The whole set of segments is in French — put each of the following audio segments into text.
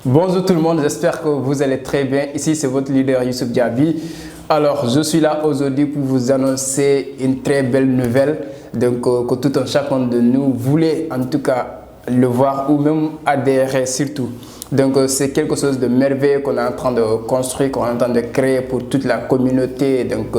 Bonjour tout le monde, j'espère que vous allez très bien. Ici c'est votre leader Youssouf Diaby. Alors je suis là aujourd'hui pour vous annoncer une très belle nouvelle. Donc que tout un chacun de nous voulait en tout cas le voir ou même adhérer surtout. Donc c'est quelque chose de merveilleux qu'on est en train de construire, qu'on est en train de créer pour toute la communauté. Donc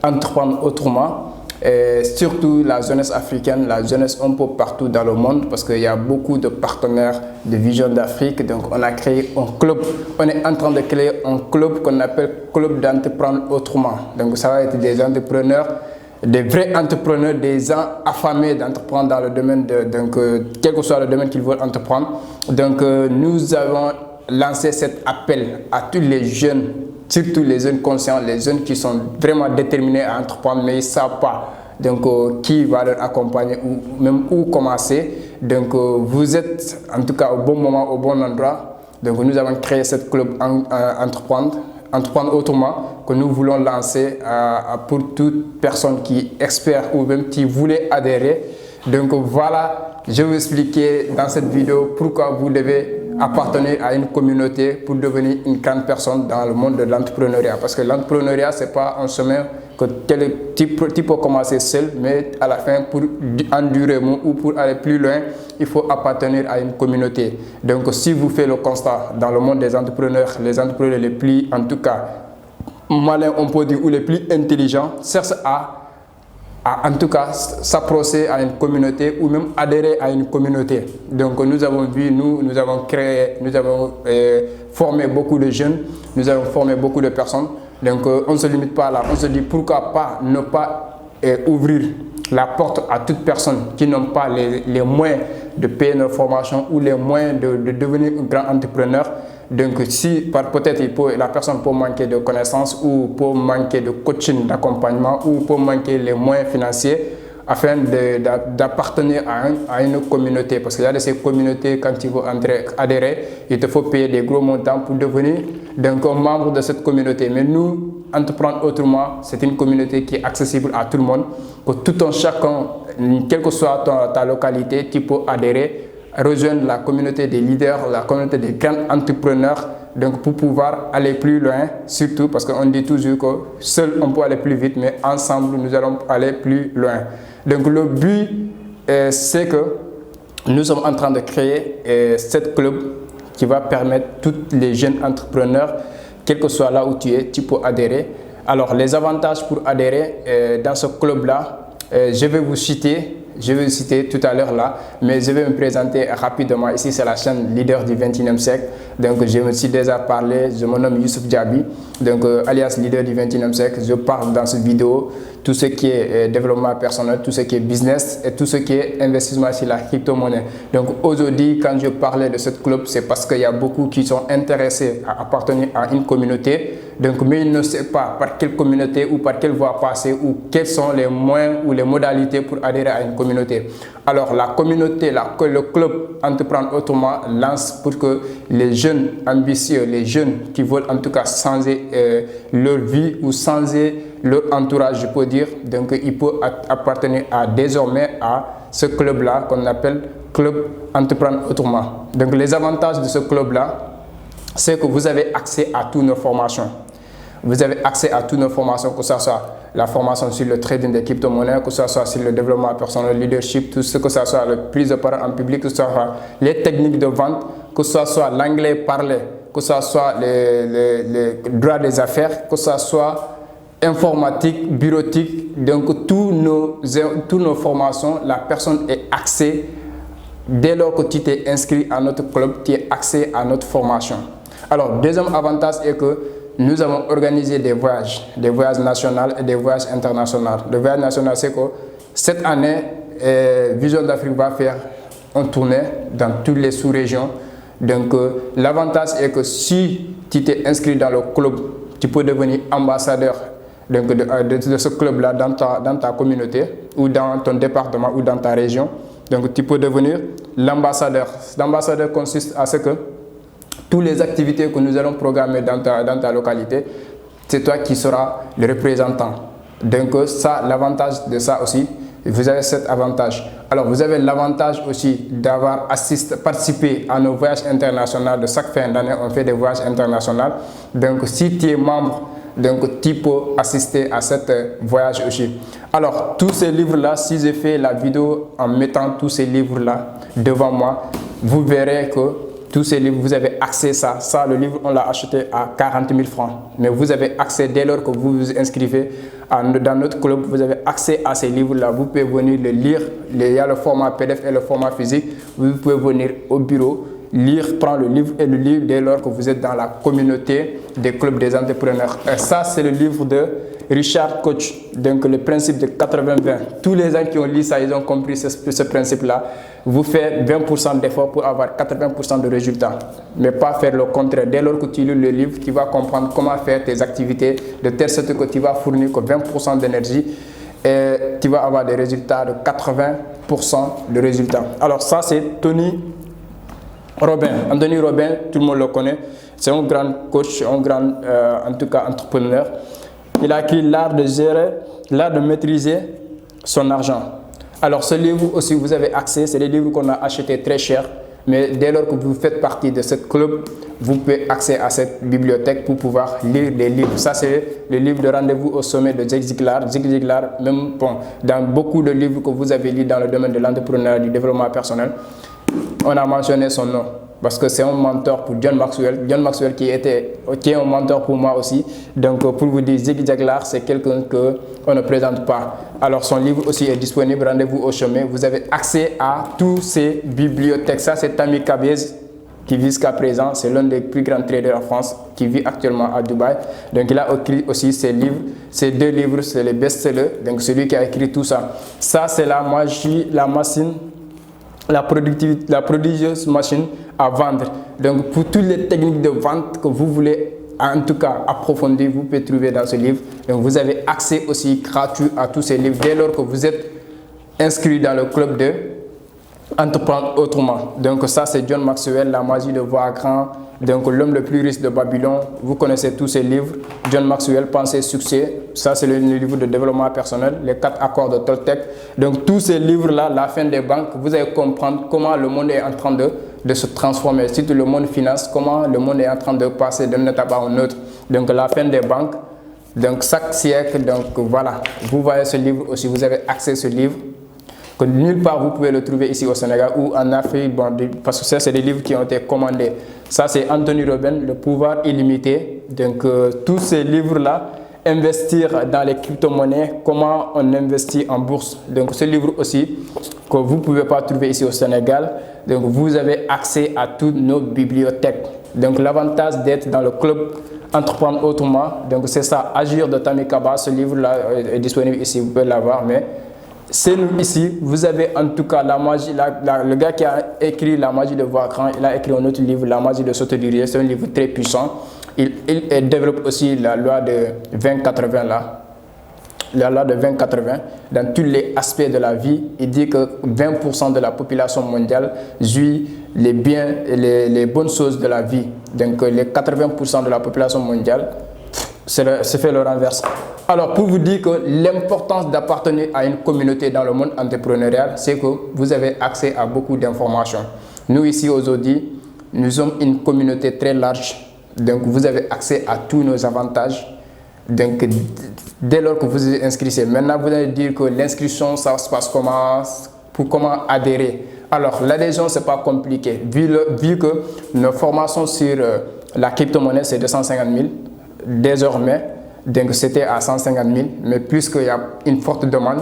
entreprendre autrement. Et surtout la jeunesse africaine, la jeunesse un peu partout dans le monde parce qu'il y a beaucoup de partenaires de Vision d'Afrique. Donc on a créé un club, on est en train de créer un club qu'on appelle Club d'entreprendre autrement. Donc ça va être des entrepreneurs, des vrais entrepreneurs, des gens affamés d'entreprendre dans le domaine de, quel que soit le domaine qu'ils veulent entreprendre. Donc nous avons lancé cet appel à tous les jeunes, surtout les jeunes conscients, les jeunes qui sont vraiment déterminés à entreprendre mais ils ne savent pas qui va leur accompagner ou même où commencer. Donc vous êtes en tout cas au bon moment, au bon endroit. Donc nous avons créé cette club entreprendre autrement que nous voulons lancer pour toute personne qui est expert ou même qui voulait adhérer. Donc voilà, je vais vous expliquer dans cette vidéo pourquoi vous devez appartenir à une communauté pour devenir une grande personne dans le monde de l'entrepreneuriat. Parce que l'entrepreneuriat, ce n'est pas un chemin que tu peux commencer seul, mais à la fin, pour endurer ou pour aller plus loin, il faut appartenir à une communauté. Donc si vous faites le constat dans le monde des entrepreneurs, les entrepreneurs les plus, en tout cas, malins, on peut dire, ou les plus intelligents, cherchent en tout cas s'approcher à une communauté ou même adhérer à une communauté. Donc nous avons vu, nous avons créé, nous avons formé beaucoup de jeunes, nous avons formé beaucoup de personnes. Donc on ne se limite pas là, on se dit pourquoi pas ne pas ouvrir la porte à toute personne qui n'ont pas les moyens de payer nos formations ou les moyens de devenir un grand entrepreneur. Donc si peut-être la personne peut manquer de connaissances ou peut manquer de coaching, d'accompagnement ou peut manquer les moyens financiers afin d'appartenir à une communauté. Parce qu'il y a de ces communautés, quand tu veux adhérer, il te faut payer des gros montants pour devenir un membre de cette communauté. Mais nous, Entreprendre autrement, c'est une communauté qui est accessible à tout le monde. Que tout un chacun, quelle que soit ta localité, tu peux adhérer, rejoindre la communauté des leaders, la communauté des grands entrepreneurs, donc pour pouvoir aller plus loin, surtout parce qu'on dit toujours que seul on peut aller plus vite, mais ensemble nous allons aller plus loin. Donc le but, c'est que nous sommes en train de créer cette club qui va permettre tous les jeunes entrepreneurs, quel que soit là où tu es, tu peux adhérer. Alors les avantages pour adhérer dans ce club-là, je vais vous citer tout à l'heure là, mais je vais me présenter rapidement. Ici, c'est la chaîne Leader du 21e siècle. Donc, je me suis déjà parlé, je me nomme Youssouf Diaby, donc alias Leader du 21e siècle. Je parle dans cette vidéo tout ce qui est développement personnel, tout ce qui est business et tout ce qui est investissement sur la crypto-monnaie. Donc, aujourd'hui, quand je parlais de cette club, c'est parce qu'il y a beaucoup qui sont intéressés à appartenir à une communauté. Donc, mais ils ne savent pas par quelle communauté ou par quelle voie passer ou quels sont les moyens ou les modalités pour adhérer à une communauté. Alors, la communauté, le club Entreprendre autrement lance pour que les jeunes ambitieux, les jeunes qui veulent en tout cas changer leur vie ou changer leur entourage, je peux dire, donc ils peuvent appartenir désormais à ce club-là qu'on appelle Club Entreprendre autrement. Donc, les avantages de ce club-là, c'est que vous avez accès à toutes nos formations. Vous avez accès à toutes nos formations, que ce soit la formation sur le trading des crypto-monnaies, que ce soit sur le développement personnel, le leadership, tout ce que ce soit le prise de parole en public, que ce soit les techniques de vente, que ce soit l'anglais parlé, que ce soit les droits des affaires, que ce soit informatique, bureautique. Donc, toutes nos formations, la personne est accès. Dès lors que tu t'es inscrit à notre club, tu as accès à notre formation. Alors, deuxième avantage est que nous avons organisé des voyages nationaux et des voyages internationaux. Le voyage national, c'est que cette année, Vision d'Afrique va faire une tournée dans toutes les sous-régions. Donc, l'avantage est que si tu t'es inscrit dans le club, tu peux devenir ambassadeur de ce club-là dans ta communauté ou dans ton département ou dans ta région. Donc, tu peux devenir l'ambassadeur. L'ambassadeur consiste à ce que toutes les activités que nous allons programmer dans ta localité, c'est toi qui seras le représentant. Donc ça, l'avantage de ça aussi, vous avez cet avantage. Alors, vous avez l'avantage aussi d'avoir participé à nos voyages internationaux. De chaque fin d'année, on fait des voyages internationaux. Donc, si tu es membre, donc, tu peux assister à ce voyage aussi. Alors, tous ces livres-là, si j'ai fait la vidéo en mettant tous ces livres-là devant moi, vous verrez que tous ces livres, vous avez accès à ça. Ça, le livre, on l'a acheté à 40 000 francs. Mais vous avez accès dès lors que vous vous inscrivez dans notre club. Vous avez accès à ces livres-là. Vous pouvez venir le lire. Il y a le format PDF et le format physique. Vous pouvez venir au bureau, lire, prendre le livre et le lire dès lors que vous êtes dans la communauté des clubs des entrepreneurs. Et ça, c'est le livre de Richard Koch, donc le principe de 80-20. Tous les gens qui ont lu ça, ils ont compris ce principe-là. Vous faites 20% d'efforts pour avoir 80% de résultats, mais pas faire le contraire. Dès lors que tu lis le livre, tu vas comprendre comment faire tes activités de telle sorte que tu vas fournir que 20% d'énergie et tu vas avoir des résultats de 80% de résultats. Alors ça, c'est Tony Robbins. Anthony Robbins, tout le monde le connaît. C'est un grand coach, un grand en tout cas entrepreneur. Il a écrit l'art de gérer, l'art de maîtriser son argent. Alors ce livre aussi, vous avez accès, c'est des livres qu'on a achetés très cher, mais dès lors que vous faites partie de ce club, vous pouvez accéder à cette bibliothèque pour pouvoir lire les livres. Ça, c'est le livre de Rendez-vous au sommet de Zig Ziglar. Zig Ziglar, même bon, dans beaucoup de livres que vous avez lus dans le domaine de l'entrepreneuriat, du développement personnel, on a mentionné son nom. Parce que c'est un mentor pour John Maxwell. John Maxwell qui est un mentor pour moi aussi. Donc pour vous dire, Zig Ziglar, c'est quelqu'un qu'on ne présente pas. Alors son livre aussi est disponible, Rendez-vous au chemin. Vous avez accès à toutes ces bibliothèques. Ça, c'est Tammy Cabez qui vit jusqu'à présent. C'est l'un des plus grands traders en France qui vit actuellement à Dubaï. Donc il a écrit aussi ses livres. Ces deux livres, c'est les best-sellers. Donc celui qui a écrit tout ça. Ça, c'est la magie, la machine, la productivité, la prodigieuse machine à vendre. Donc pour toutes les techniques de vente que vous voulez en tout cas approfondir, vous pouvez trouver dans ce livre. Donc vous avez accès aussi gratuit à tous ces livres dès lors que vous êtes inscrit dans le club de Entreprendre autrement. Donc ça, c'est John Maxwell, La magie de voir grand. Donc l'homme le plus riche de Babylone. Vous connaissez tous ces livres. John Maxwell, Pensée, succès. Ça, c'est le livre de développement personnel. Les 4 accords de Toltec. Donc tous ces livres-là, La fin des banques, vous allez comprendre comment le monde est en train de se transformer. Surtout le monde finance, comment le monde est en train de passer d'une étape à une autre. Donc la fin des banques. Donc chaque siècle, donc voilà. Vous voyez ce livre aussi, vous avez accès à ce livre. Que nulle part vous pouvez le trouver ici au Sénégal ou en Afrique, bon, parce que ça c'est des livres qui ont été commandés. Ça c'est Anthony Robbins, Le pouvoir illimité. Donc tous ces livres-là, investir dans les crypto-monnaies, comment on investit en bourse. Donc ce livre aussi que vous ne pouvez pas trouver ici au Sénégal. Donc vous avez accès à toutes nos bibliothèques. Donc l'avantage d'être dans le club Entreprendre autrement, donc c'est ça, Agir de Tammy Cabez. Ce livre-là est disponible ici, vous pouvez l'avoir, mais c'est nous ici, vous avez en tout cas la magie, le gars qui a écrit La magie de voir grand, il a écrit un autre livre, La magie de s'autodiriger, c'est un livre très puissant. Il développe aussi la loi de 20-80 là, la loi de 20-80 dans tous les aspects de la vie. Il dit que 20% de la population mondiale jouit les biens et les bonnes choses de la vie. Donc les 80% de la population mondiale, c'est fait le renverse. Alors, pour vous dire que l'importance d'appartenir à une communauté dans le monde entrepreneurial, c'est que vous avez accès à beaucoup d'informations. Nous, ici, aujourd'hui, nous sommes une communauté très large. Donc, vous avez accès à tous nos avantages. Donc, dès lors que vous vous inscrivez, maintenant, vous allez dire que l'inscription, ça se passe comment, pour comment adhérer. Alors, l'adhésion, ce n'est pas compliqué. Vu que nos formations sur la crypto-monnaie, c'est 250 000, désormais, donc c'était à 150 000, mais puisqu'il y a une forte demande,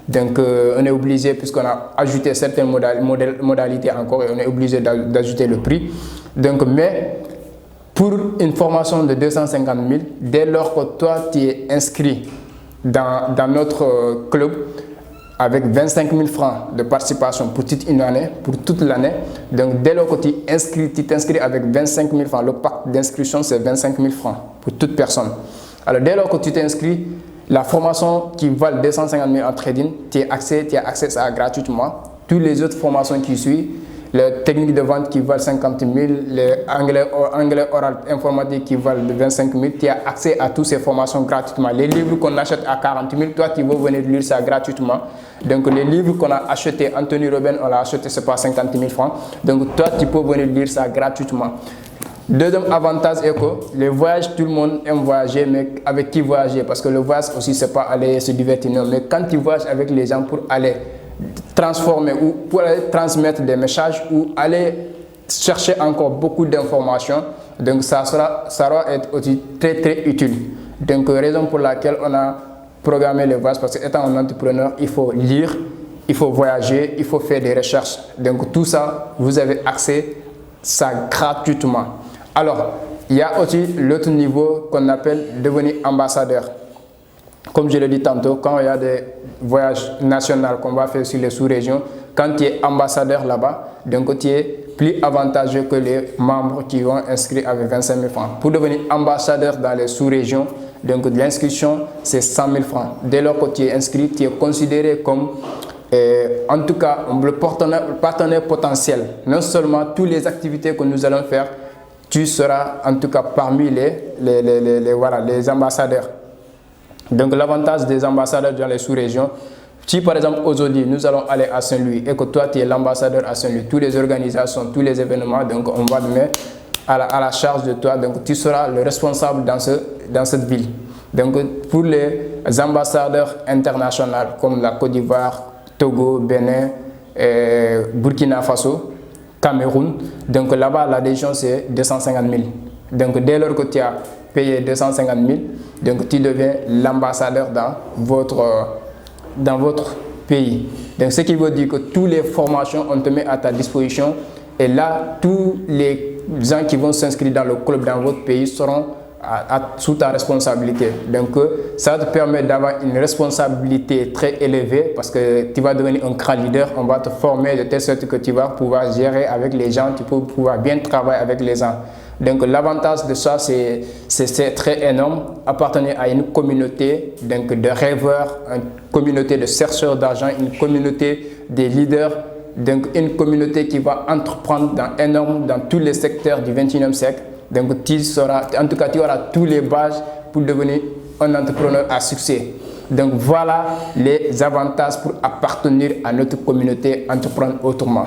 donc on est obligé, puisqu'on a ajouté certaines modalités encore, et on est obligé d'ajouter le prix. Donc, mais pour une formation de 250 000, dès lors que toi tu es inscrit dans notre club avec 25 000 francs de participation pour toute une année, pour toute l'année, donc dès lors que tu t'inscris avec 25 000 francs, le pacte d'inscription c'est 25 000 francs pour toute personne. Alors, dès lors que tu t'inscris, la formation qui valent 250 000 en trading, tu as accès à ça gratuitement. Toutes les autres formations qui suivent, les techniques de vente qui valent 50 000, les anglais oral informatique qui valent 25 000. Tu as accès à toutes ces formations gratuitement. Les livres qu'on achète à 40 000, toi tu vas venir lire ça gratuitement. Donc les livres qu'on a achetés, Anthony Robbins, on l'a acheté, c'est pas 50 000 francs. Donc toi tu peux venir lire ça gratuitement. Deuxième avantage est que les voyages, tout le monde aime voyager, mais avec qui voyager? Parce que le voyage aussi, c'est pas aller se divertir, non. Mais quand tu voyages avec les gens pour aller transformer ou pour aller transmettre des messages ou aller chercher encore beaucoup d'informations, donc ça va être aussi très très utile. Donc raison pour laquelle on a programmé les voyages, parce qu'étant un entrepreneur, il faut lire, il faut voyager, il faut faire des recherches. Donc tout ça, vous avez accès ça gratuitement. Alors, il y a aussi l'autre niveau qu'on appelle devenir ambassadeur. Comme je l'ai dit tantôt, quand il y a des voyages nationaux qu'on va faire sur les sous-régions, quand tu es ambassadeur là-bas, donc tu es plus avantageux que les membres qui vont inscrire avec 25 000 francs. Pour devenir ambassadeur dans les sous-régions, donc l'inscription c'est 100 000 francs. Dès lors que tu es inscrit, tu es considéré comme en tout cas le partenaire potentiel. Non seulement toutes les activités que nous allons faire, tu seras en tout cas parmi les ambassadeurs. Donc l'avantage des ambassadeurs dans les sous-régions, si par exemple aujourd'hui nous allons aller à Saint-Louis et que toi tu es l'ambassadeur à Saint-Louis, toutes les organisations, tous les événements, donc on va te mettre à la charge de toi, donc tu seras le responsable dans cette ville. Donc pour les ambassadeurs internationaux comme la Côte d'Ivoire, Togo, Bénin, Burkina Faso, Cameroun, donc là-bas l'adhésion c'est 250 000. Donc dès lors que tu as payé 250 000, donc tu deviens l'ambassadeur dans votre pays. Donc ce qui veut dire que toutes les formations on te met à ta disposition et là tous les gens qui vont s'inscrire dans le club dans votre pays seront sous ta responsabilité. Donc ça te permet d'avoir une responsabilité très élevée parce que tu vas devenir un grand leader, on va te former de telle sorte que tu vas pouvoir gérer avec les gens, tu peux pouvoir bien travailler avec les gens. Donc l'avantage de ça c'est très énorme, appartenir à une communauté donc, de rêveurs, une communauté de chercheurs d'argent, une communauté des leaders, donc une communauté qui va entreprendre dans tous les secteurs du 21e siècle. Donc en tout cas, tu auras tous les bases pour devenir un entrepreneur à succès. Donc voilà les avantages pour appartenir à notre communauté, entreprendre autrement.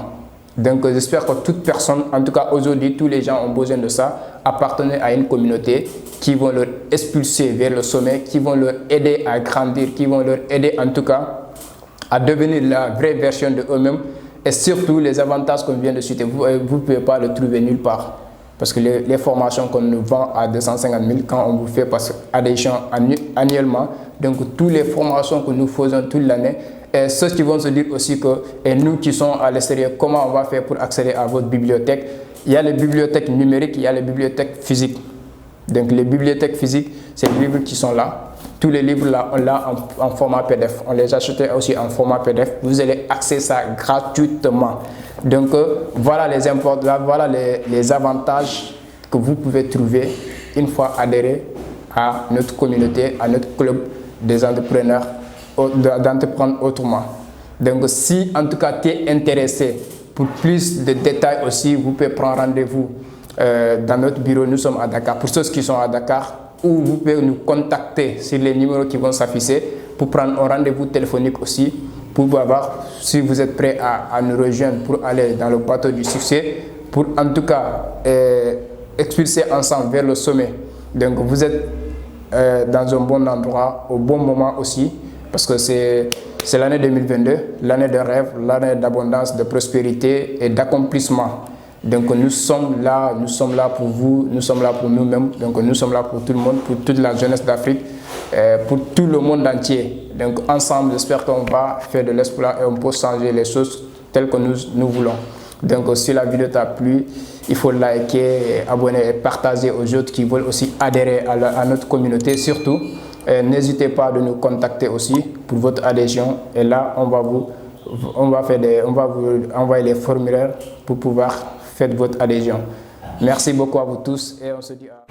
Donc j'espère que toute personne, en tout cas aujourd'hui, tous les gens ont besoin de ça, appartenir à une communauté qui vont leur expulser vers le sommet, qui vont leur aider à grandir, qui vont leur aider en tout cas à devenir la vraie version de eux-mêmes. Et surtout les avantages qu'on vient de citer, vous ne pouvez pas le trouver nulle part. Parce que les formations qu'on nous vend à 250 000, quand on vous fait passer adhésion annuellement, donc toutes les formations que nous faisons toute l'année, et ceux qui vont se dire aussi que et nous qui sommes à l'extérieur, comment on va faire pour accéder à votre bibliothèque? Il y a les bibliothèques numériques, il y a les bibliothèques physiques. Donc les bibliothèques physiques, c'est les livres qui sont là. Tous les livres là, on l'a en format PDF. On les achète aussi en format PDF. Vous allez accéder à ça gratuitement. Donc voilà les avantages que vous pouvez trouver une fois adhéré à notre communauté, à notre club des entrepreneurs d'entreprendre autrement. Donc si en tout cas tu es intéressé pour plus de détails aussi, vous pouvez prendre rendez-vous dans notre bureau. Nous sommes à Dakar. Pour ceux qui sont à Dakar, ou vous pouvez nous contacter sur les numéros qui vont s'afficher pour prendre un rendez-vous téléphonique aussi, pour voir si vous êtes prêt à nous rejoindre pour aller dans le bateau du succès, pour en tout cas expulser ensemble vers le sommet. Donc vous êtes dans un bon endroit, au bon moment aussi, parce que c'est l'année 2022, l'année de rêve, l'année d'abondance, de prospérité et d'accomplissement. Donc nous sommes là pour vous, nous sommes là pour nous-mêmes, donc nous sommes là pour tout le monde, pour toute la jeunesse d'Afrique, pour tout le monde entier. Donc ensemble, j'espère qu'on va faire de l'exploit et on peut changer les choses telles que nous voulons. Donc si la vidéo t'a plu, il faut liker, abonner et partager aux autres qui veulent aussi adhérer à notre communauté. Surtout, n'hésitez pas à nous contacter aussi pour votre adhésion. Et là, on va vous envoyer les formulaires pour pouvoir faire votre adhésion. Merci beaucoup à vous tous et on se dit à